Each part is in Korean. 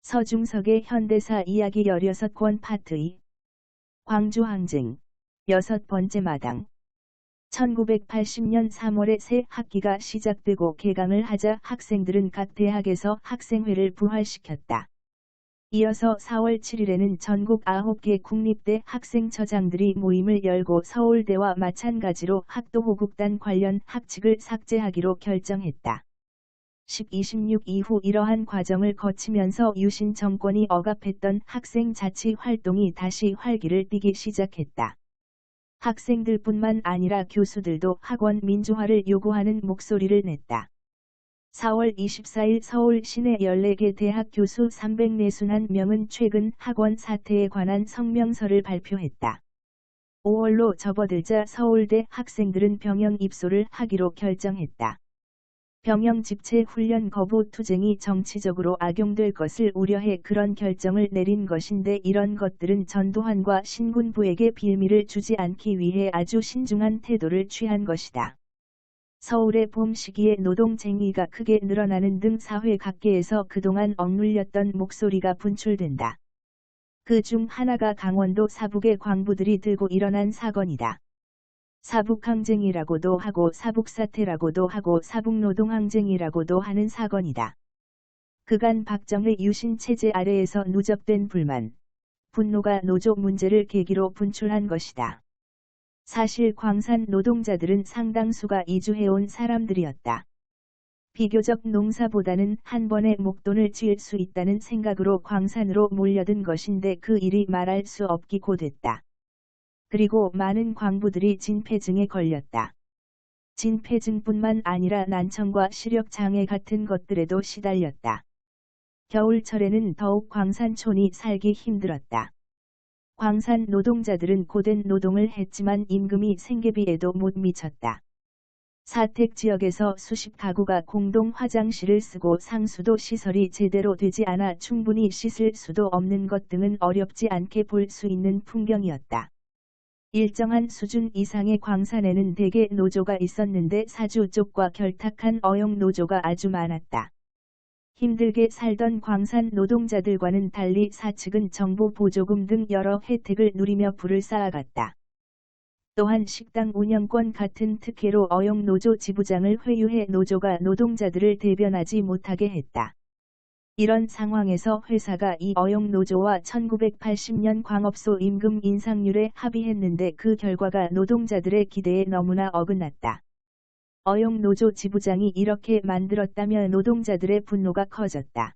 서중석의 현대사 이야기 16권 파트 2 광주항쟁 6번째 마당 1980년 3월에 새 학기가 시작되고 개강을 하자 학생들은 각 대학에서 학생회를 부활시켰다. 이어서 4월 7일에는 전국 9개 국립대 학생처장들이 모임을 열고 서울대와 마찬가지로 학도호국단 관련 학칙을 삭제하기로 결정했다. 10-26 이후 이러한 과정을 거치면서 유신 정권이 억압했던 학생 자치 활동이 다시 활기를 띠기 시작했다. 학생들뿐만 아니라 교수들도 학원 민주화를 요구하는 목소리를 냈다. 4월 24일 서울 시내 14개 대학 교수 341명은 최근 학원 사태에 관한 성명서를 발표했다. 5월로 접어들자 서울대 학생들은 병영 입소를 하기로 결정했다. 병영 집체 훈련 거부 투쟁이 정치적으로 악용될 것을 우려해 그런 결정을 내린 것인데 이런 것들은 전두환과 신군부에게 빌미를 주지 않기 위해 아주 신중한 태도를 취한 것이다. 서울의 봄 시기에 노동쟁의가 크게 늘어나는 등 사회 각계에서 그동안 억눌렸던 목소리가 분출된다. 그 중 하나가 강원도 사북의 광부들이 들고 일어난 사건이다. 사북항쟁이라고도 하고 사북사태라고도 하고 사북노동항쟁이라고도 하는 사건이다. 그간 박정의 유신체제 아래에서 누적된 불만, 분노가 노조 문제를 계기로 분출한 것이다. 사실 광산 노동자들은 상당수가 이주해온 사람들이었다. 비교적 농사보다는 한 번에 목돈을 지을 수 있다는 생각으로 광산으로 몰려든 것인데 그 일이 말할 수 없기 고됐다. 그리고 많은 광부들이 진폐증에 걸렸다. 진폐증뿐만 아니라 난청과 시력장애 같은 것들에도 시달렸다. 겨울철에는 더욱 광산촌이 살기 힘들었다. 광산 노동자들은 고된 노동을 했지만 임금이 생계비에도 못 미쳤다. 사택 지역에서 수십 가구가 공동 화장실을 쓰고 상수도 시설이 제대로 되지 않아 충분히 씻을 수도 없는 것 등은 어렵지 않게 볼 수 있는 풍경이었다. 일정한 수준 이상의 광산에는 대개 노조가 있었는데 사주 쪽과 결탁한 어용 노조가 아주 많았다. 힘들게 살던 광산 노동자들과는 달리 사측은 정부 보조금 등 여러 혜택을 누리며 부를 쌓아갔다. 또한 식당 운영권 같은 특혜로 어용 노조 지부장을 회유해 노조가 노동자들을 대변하지 못하게 했다. 이런 상황에서 회사가 이 어용 노조와 1980년 광업소 임금 인상률에 합의했는데 그 결과가 노동자들의 기대에 너무나 어긋났다. 어용 노조 지부장이 이렇게 만들었다며 노동자들의 분노가 커졌다.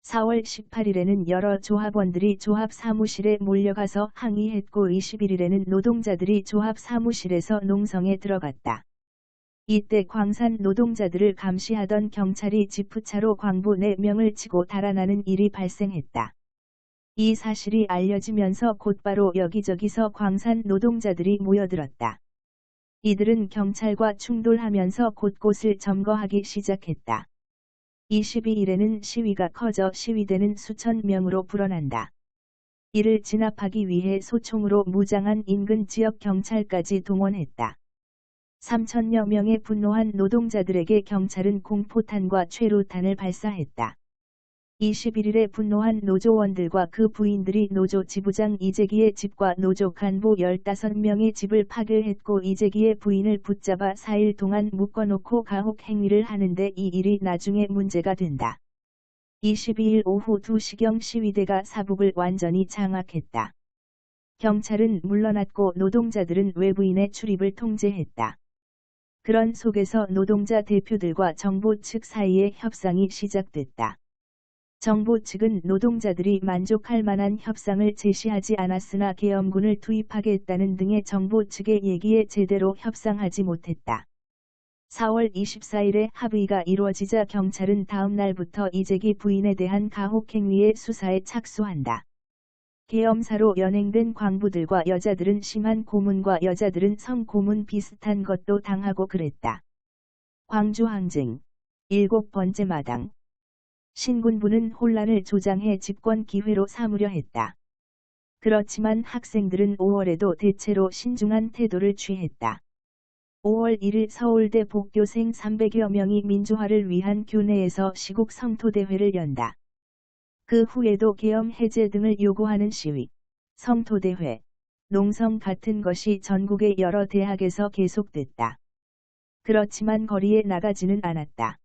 4월 18일에는 여러 조합원들이 조합 사무실에 몰려가서 항의했고 21일에는 노동자들이 조합 사무실에서 농성에 들어갔다. 이때 광산 노동자들을 감시하던 경찰이 지프차로 광부 4명을 치고 달아나는 일이 발생했다. 이 사실이 알려지면서 곧바로 여기저기서 광산 노동자들이 모여들었다. 이들은 경찰과 충돌하면서 곳곳을 점거하기 시작했다. 22일에는 시위가 커져 시위대는 수천 명으로 불어난다. 이를 진압하기 위해 소총으로 무장한 인근 지역 경찰까지 동원했다. 3천여 명의 분노한 노동자들에게 경찰은 공포탄과 최루탄을 발사했다. 21일에 분노한 노조원들과 그 부인들이 노조 지부장 이재기의 집과 노조 간부 15명의 집을 파괴했고 이재기의 부인을 붙잡아 4일 동안 묶어놓고 가혹 행위를 하는데 이 일이 나중에 문제가 된다. 22일 오후 2시경 시위대가 사북을 완전히 장악했다. 경찰은 물러났고 노동자들은 외부인의 출입을 통제했다. 그런 속에서 노동자 대표들과 정부 측 사이에 협상이 시작됐다. 정부 측은 노동자들이 만족할 만한 협상을 제시하지 않았으나 계엄군을 투입하겠다는 등의 정부 측의 얘기에 제대로 협상하지 못했다. 4월 24일에 합의가 이루어지자 경찰은 다음 날부터 이재기 부인에 대한 가혹행위의 수사에 착수한다. 계엄사로 연행된 광부들과 여자들은 심한 고문과 여자들은 성고문 비슷한 것도 당하고 그랬다. 광주항쟁 7번째 마당 신군부는 혼란을 조장해 집권 기회로 삼으려 했다. 그렇지만 학생들은 5월에도 대체로 신중한 태도를 취했다. 5월 1일 서울대 복교생 300여 명이 민주화를 위한 교내에서 시국 성토대회를 연다. 그 후에도 계엄 해제 등을 요구하는 시위, 성토대회, 농성 같은 것이 전국의 여러 대학에서 계속됐다. 그렇지만 거리에 나가지는 않았다.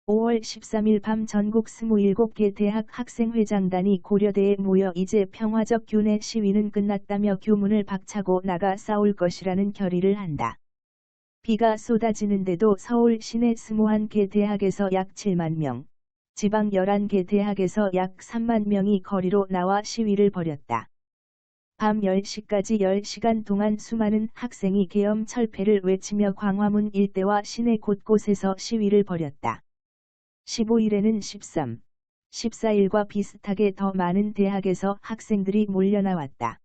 5월 13일 밤 전국 27개 대학 학생회장단이 고려대에 모여 이제 평화적 교내 시위는 끝났다며 교문을 박차고 나가 싸울 것이라는 결의를 한다. 비가 쏟아지는데도 서울 시내 21개 대학에서 약 7만 명, 지방 11개 대학에서 약 3만 명이 거리로 나와 시위를 벌였다. 밤 10시까지 10시간 동안 수많은 학생이 계엄 철폐를 외치며 광화문 일대와 시내 곳곳에서 시위를 벌였다. 15일에는 13, 14일과 비슷하게 더 많은 대학에서 학생들이 몰려나왔다.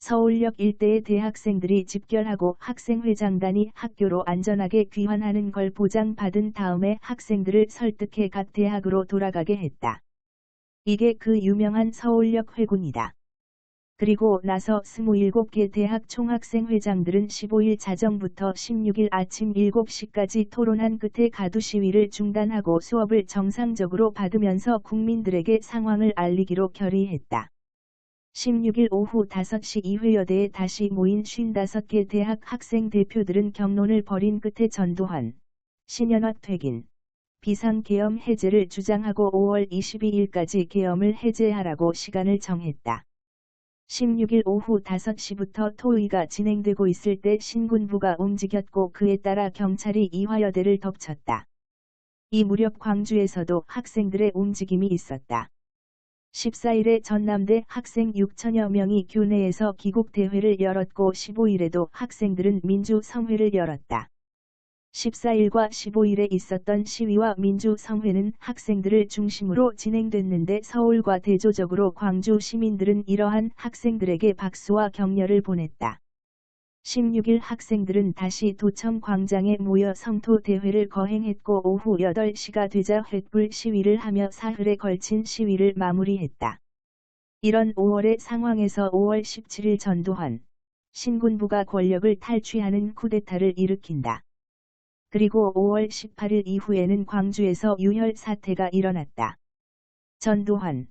서울역 일대의 대학생들이 집결하고 학생회장단이 학교로 안전하게 귀환하는 걸 보장받은 다음에 학생들을 설득해 각 대학으로 돌아가게 했다. 이게 그 유명한 서울역 회군이다. 그리고 나서 27개 대학 총학생회장들은 15일 자정부터 16일 아침 7시까지 토론한 끝에 가두 시위를 중단하고 수업을 정상적으로 받으면서 국민들에게 상황을 알리기로 결의했다. 16일 오후 5시 이회여대에 다시 모인 55개 대학 학생 대표들은 격론을 벌인 끝에 전두환, 신현학 퇴긴, 비상계엄 해제를 주장하고 5월 22일까지 계엄을 해제하라고 시간을 정했다. 16일 오후 5시부터 토의가 진행되고 있을 때 신군부가 움직였고 그에 따라 경찰이 이화여대를 덮쳤다. 이 무렵 광주에서도 학생들의 움직임이 있었다. 14일에 전남대 학생 6천여 명이 교내에서 기국대회를 열었고 15일에도 학생들은 민주성회를 열었다. 14일과 15일에 있었던 시위와 민주성회는 학생들을 중심으로 진행됐는데 서울과 대조적으로 광주 시민들은 이러한 학생들에게 박수와 격려를 보냈다. 16일 학생들은 다시 도청 광장에 모여 성토대회를 거행했고 오후 8시가 되자 횃불 시위를 하며 사흘에 걸친 시위를 마무리했다. 이런 5월의 상황에서 5월 17일 전두환, 신군부가 권력을 탈취하는 쿠데타를 일으킨다. 그리고 5월 18일 이후에는 광주에서 유혈 사태가 일어났다. 전두환,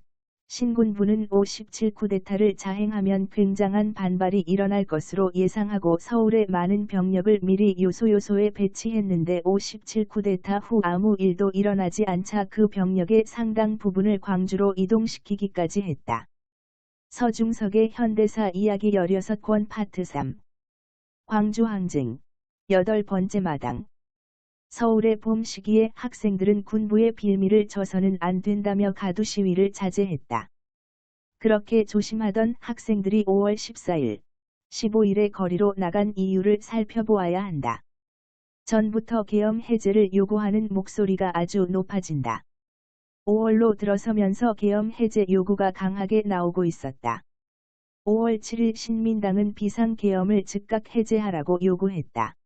신군부는 57 쿠데타를 자행하면 굉장한 반발이 일어날 것으로 예상하고 서울에 많은 병력을 미리 요소요소에 배치했는데 57 쿠데타 후 아무 일도 일어나지 않자 그 병력의 상당 부분을 광주로 이동시키기까지 했다. 서중석의 현대사 이야기 16권 파트 3 광주 항쟁 8번째 마당 서울의 봄 시기에 학생들은 군부의 빌미를 줘서는 안 된다며 가두 시위를 자제했다. 그렇게 조심하던 학생들이 5월 14일, 15일에 거리로 나간 이유를 살펴보아야 한다. 전부터 계엄 해제를 요구하는 목소리가 아주 높아진다. 5월로 들어서면서 계엄 해제 요구가 강하게 나오고 있었다. 5월 7일 신민당은 비상계엄을 즉각 해제하라고 요구했다.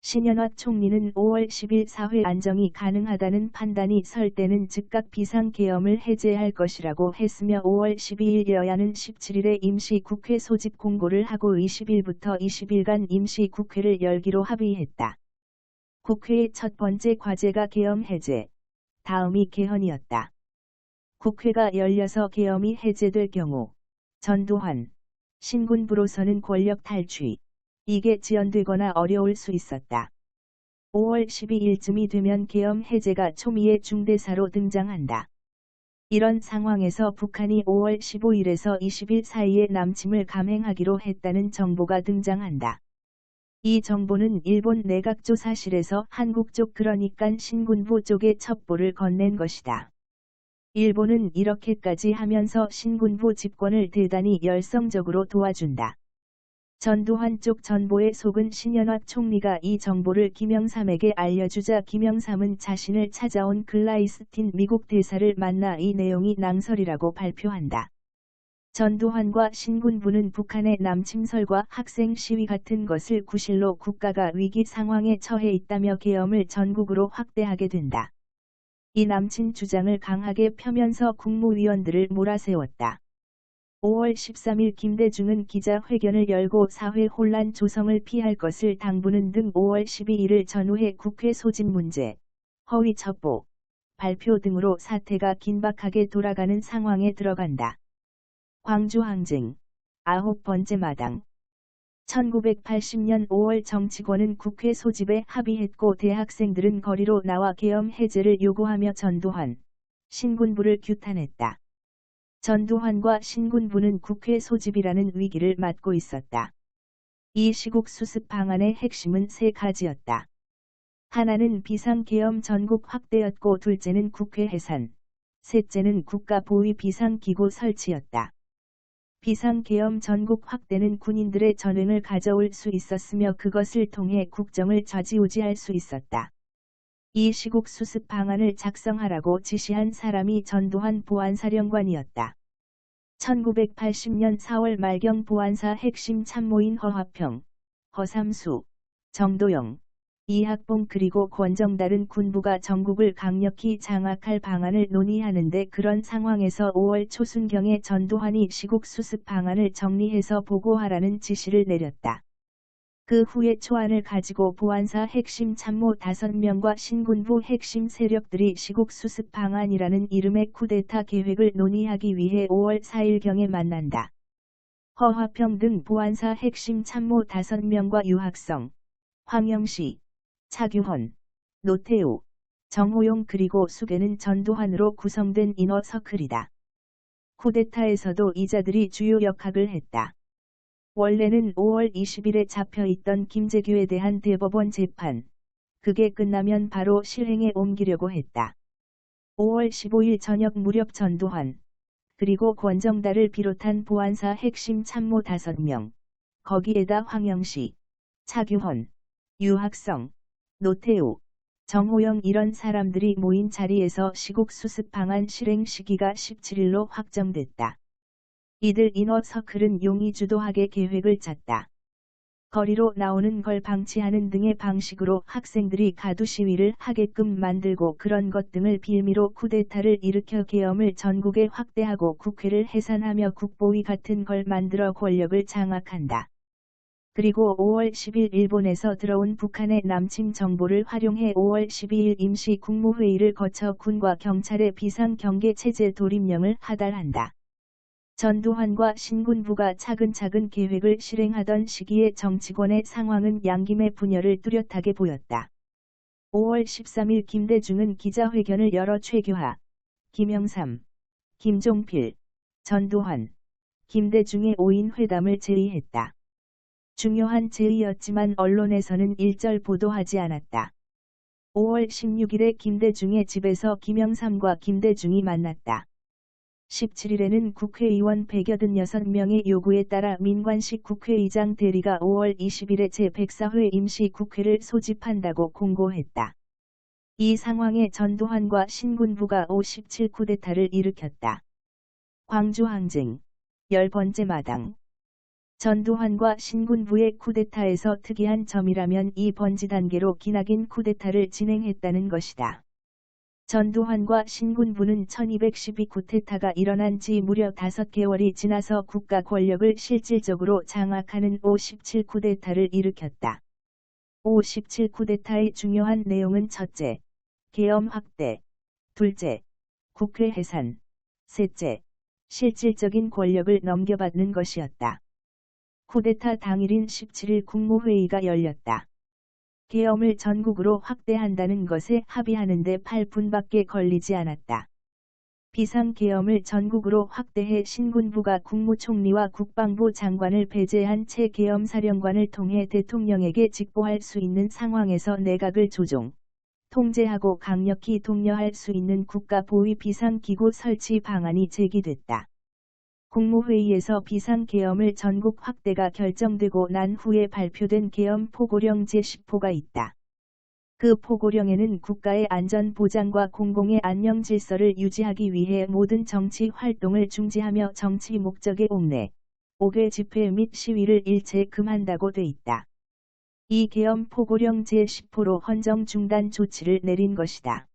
신현학 총리는 5월 10일 사회 안정이 가능하다는 판단이 설 때는 즉각 비상계엄을 해제할 것이라고 했으며 5월 12일 여야는 17일에 임시국회 소집 공고를 하고 20일부터 20일간 임시국회를 열기로 합의했다. 국회의 첫 번째 과제가 계엄 해제, 다음이 개헌이었다. 국회가 열려서 계엄이 해제될 경우 전두환, 신군부로서는 권력 탈취, 이게 지연되거나 어려울 수 있었다. 5월 12일쯤이 되면 계엄 해제가 초미의 중대사로 등장한다. 이런 상황에서 북한이 5월 15일에서 20일 사이에 남침을 감행하기로 했다는 정보가 등장한다. 이 정보는 일본 내각조사실에서 한국 쪽 그러니까 신군부 쪽에 첩보를 건넨 것이다. 일본은 이렇게까지 하면서 신군부 집권을 대단히 열성적으로 도와준다. 전두환 쪽 전보에 속은 신현학 총리가 이 정보를 김영삼에게 알려주자 김영삼은 자신을 찾아온 글라이스틴 미국 대사를 만나 이 내용이 낭설이라고 발표한다. 전두환과 신군부는 북한의 남침설과 학생 시위 같은 것을 구실로 국가가 위기 상황에 처해 있다며 계엄을 전국으로 확대하게 된다. 이 남침 주장을 강하게 펴면서 국무위원들을 몰아세웠다. 5월 13일 김대중은 기자회견을 열고 사회 혼란 조성을 피할 것을 당부는 등 5월 12일을 전후해 국회 소집 문제, 허위 첩보, 발표 등으로 사태가 긴박하게 돌아가는 상황에 들어간다. 광주 항쟁 9번째 마당 1980년 5월 정치권은 국회 소집에 합의했고 대학생들은 거리로 나와 계엄 해제를 요구하며 전두환, 신군부를 규탄했다. 전두환과 신군부는 국회 소집이라는 위기를 맞고 있었다. 이 시국 수습 방안의 핵심은 세 가지였다. 하나는 비상계엄 전국 확대였고 둘째는 국회 해산, 셋째는 국가보위 비상기구 설치였다. 비상계엄 전국 확대는 군인들의 전횡을 가져올 수 있었으며 그것을 통해 국정을 좌지우지할 수 있었다. 이 시국 수습 방안을 작성하라고 지시한 사람이 전두환 보안사령관이었다. 1980년 4월 말경 보안사 핵심 참모인 허화평, 허삼수, 정도영, 이학봉 그리고 권정달은 군부가 전국을 강력히 장악할 방안을 논의하는데 그런 상황에서 5월 초순경에 전두환이 시국 수습 방안을 정리해서 보고하라는 지시를 내렸다. 그 후에 초안을 가지고 보안사 핵심 참모 5명과 신군부 핵심 세력들이 시국 수습 방안이라는 이름의 쿠데타 계획을 논의하기 위해 5월 4일경에 만난다. 허화평 등 보안사 핵심 참모 5명과 유학성, 황영시, 차규헌, 노태우, 정호용 그리고 수계는 전두환으로 구성된 이너서클이다. 쿠데타에서도 이자들이 주요 역할을 했다. 원래는 5월 20일에 잡혀있던 김재규에 대한 대법원 재판, 그게 끝나면 바로 실행에 옮기려고 했다. 5월 15일 저녁 무렵 전두환, 그리고 권정달을 비롯한 보안사 핵심 참모 5명, 거기에다 황영시, 차규헌, 유학성, 노태우, 정호영 이런 사람들이 모인 자리에서 시국 수습 방안 실행 시기가 17일로 확정됐다. 이들 이너서클은 용이 주도하게 계획을 짰다. 거리로 나오는 걸 방치하는 등의 방식으로 학생들이 가두 시위를 하게끔 만들고 그런 것 등을 빌미로 쿠데타를 일으켜 계엄을 전국에 확대하고 국회를 해산하며 국보위 같은 걸 만들어 권력을 장악한다. 그리고 5월 10일 일본에서 들어온 북한의 남침 정보를 활용해 5월 12일 임시 국무회의를 거쳐 군과 경찰의 비상경계 체제 돌입령을 하달한다. 전두환과 신군부가 차근차근 계획을 실행하던 시기에 정치권의 상황은 양김의 분열을 뚜렷하게 보였다. 5월 13일 김대중은 기자회견을 열어 최규하, 김영삼, 김종필, 전두환, 김대중의 5인 회담을 제의했다. 중요한 제의였지만 언론에서는 일절 보도하지 않았다. 5월 16일에 김대중의 집에서 김영삼과 김대중이 만났다. 17일에는 국회의원 186명의 요구에 따라 민관식 국회의장 대리가 5월 20일에 제104회 임시국회를 소집한다고 공고했다. 이 상황에 전두환과 신군부가 57 쿠데타를 일으켰다. 광주 항쟁 10번째 마당 전두환과 신군부의 쿠데타에서 특이한 점이라면 이 번지 단계로 기나긴 쿠데타를 진행했다는 것이다. 전두환과 신군부는 1212 쿠데타가 일어난 지 무려 5개월이 지나서 국가 권력을 실질적으로 장악하는 57 쿠데타를 일으켰다. 57 쿠데타의 중요한 내용은 첫째, 계엄 확대, 둘째, 국회 해산, 셋째, 실질적인 권력을 넘겨받는 것이었다. 쿠데타 당일인 17일 국무회의가 열렸다. 계엄을 전국으로 확대한다는 것에 합의하는데 8분밖에 걸리지 않았다. 비상계엄을 전국으로 확대해 신군부가 국무총리와 국방부 장관을 배제한 채 계엄사령관을 통해 대통령에게 직보할 수 있는 상황에서 내각을 조종, 통제하고 강력히 독려할 수 있는 국가보위 비상기구 설치 방안이 제기됐다. 국무회의에서 비상계엄을 전국 확대가 결정되고 난 후에 발표된 계엄 포고령 제10호가 있다. 그 포고령에는 국가의 안전보장과 공공의 안녕질서를 유지하기 위해 모든 정치 활동을 중지하며 정치 목적의 옥내, 옥외 집회 및 시위를 일체 금한다고 돼 있다. 이 계엄 포고령 제10호로 헌정 중단 조치를 내린 것이다.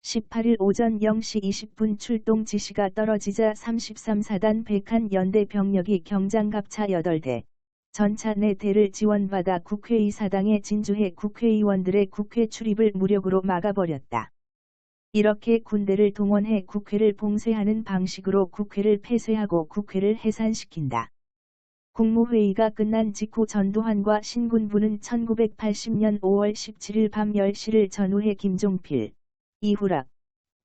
18일 오전 0시 20분 출동 지시가 떨어지자 33사단 백한 연대 병력이 경장갑차 8대, 전차 4대를 지원받아 국회의사당에 진주해 국회의원들의 국회 출입을 무력으로 막아버렸다. 이렇게 군대를 동원해 국회를 봉쇄하는 방식으로 국회를 폐쇄하고 국회를 해산시킨다. 국무회의가 끝난 직후 전두환과 신군부는 1980년 5월 17일 밤 10시를 전후해 김종필, 이후락,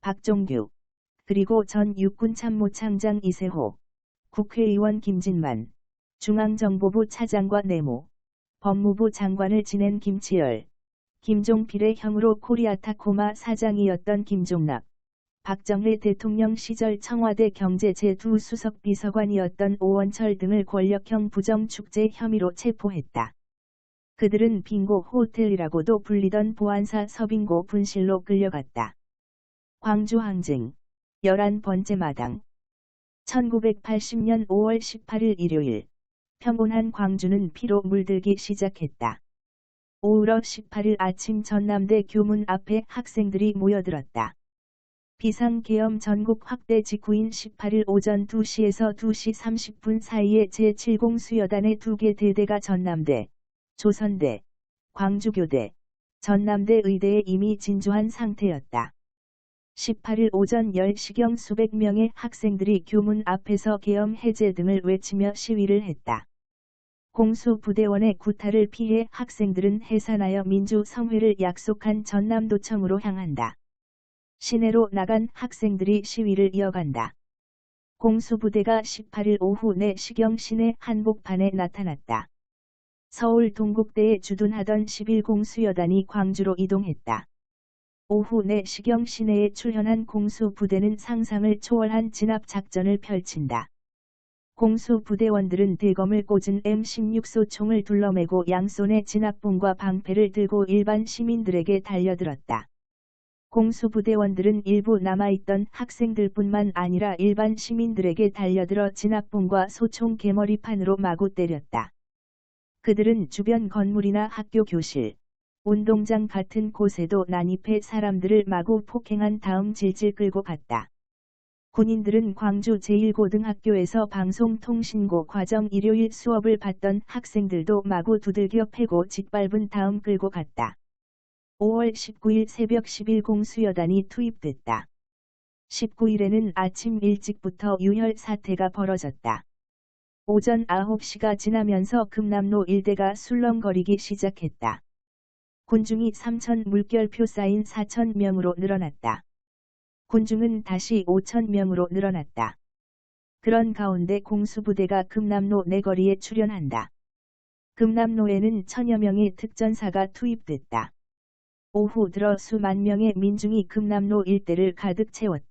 박종규, 그리고 전 육군참모총장 이세호, 국회의원 김진만, 중앙정보부 차장과 내무, 법무부 장관을 지낸 김치열, 김종필의 형으로 코리아타코마 사장이었던 김종락, 박정희 대통령 시절 청와대 경제 제2 수석 비서관이었던 오원철 등을 권력형 부정축제 혐의로 체포했다. 그들은 빙고 호텔이라고도 불리던 보안사 서빙고 분실로 끌려갔다. 광주 항쟁 11번째 마당 1980년 5월 18일 일요일 평온한 광주는 피로 물들기 시작했다. 오후러 18일 아침 전남대 교문 앞에 학생들이 모여들었다. 비상계엄 전국 확대 직후인 18일 오전 2시에서 2시 30분 사이에 제70 수여단의 2개 대대가 전남대, 조선대, 광주교대, 전남대 의대에 이미 진주한 상태였다. 18일 오전 10시경 수백 명의 학생들이 교문 앞에서 계엄 해제 등을 외치며 시위를 했다. 공수부대원의 구타를 피해 학생들은 해산하여 민주성회를 약속한 전남도청으로 향한다. 시내로 나간 학생들이 시위를 이어간다. 공수부대가 18일 오후 4시경 시내 한복판에 나타났다. 서울 동국대에 주둔하던 11공 수여단이 광주로 이동했다. 오후 4시경 시내에 출현한 공수부대는 상상을 초월한 진압작전을 펼친다. 공수부대원들은 대검을 꽂은 M16소 총을 둘러매고 양손에 진압봉과 방패를 들고 일반 시민들에게 달려들었다. 공수부대원들은 일부 남아있던 학생들뿐만 아니라 일반 시민들에게 달려들어 진압봉과 소총 개머리판으로 마구 때렸다. 그들은 주변 건물이나 학교 교실, 운동장 같은 곳에도 난입해 사람들을 마구 폭행한 다음 질질 끌고 갔다. 군인들은 광주 제1고등학교에서 방송통신고 과정 일요일 수업을 받던 학생들도 마구 두들겨 패고 짓밟은 다음 끌고 갔다. 5월 19일 새벽 11공 수여단이 투입됐다. 19일에는 아침 일찍부터 유혈 사태가 벌어졌다. 오전 9시가 지나면서 금남로 일대가 술렁거리기 시작했다. 군중이 3,000 물결표 쌓인 4,000명으로 늘어났다. 군중은 다시 5,000명으로 늘어났다. 그런 가운데 공수부대가 금남로 내거리에 출현한다. 금남로에는 1000여 명의 특전사가 투입됐다. 오후 들어 수만 명의 민중이 금남로 일대를 가득 채웠다.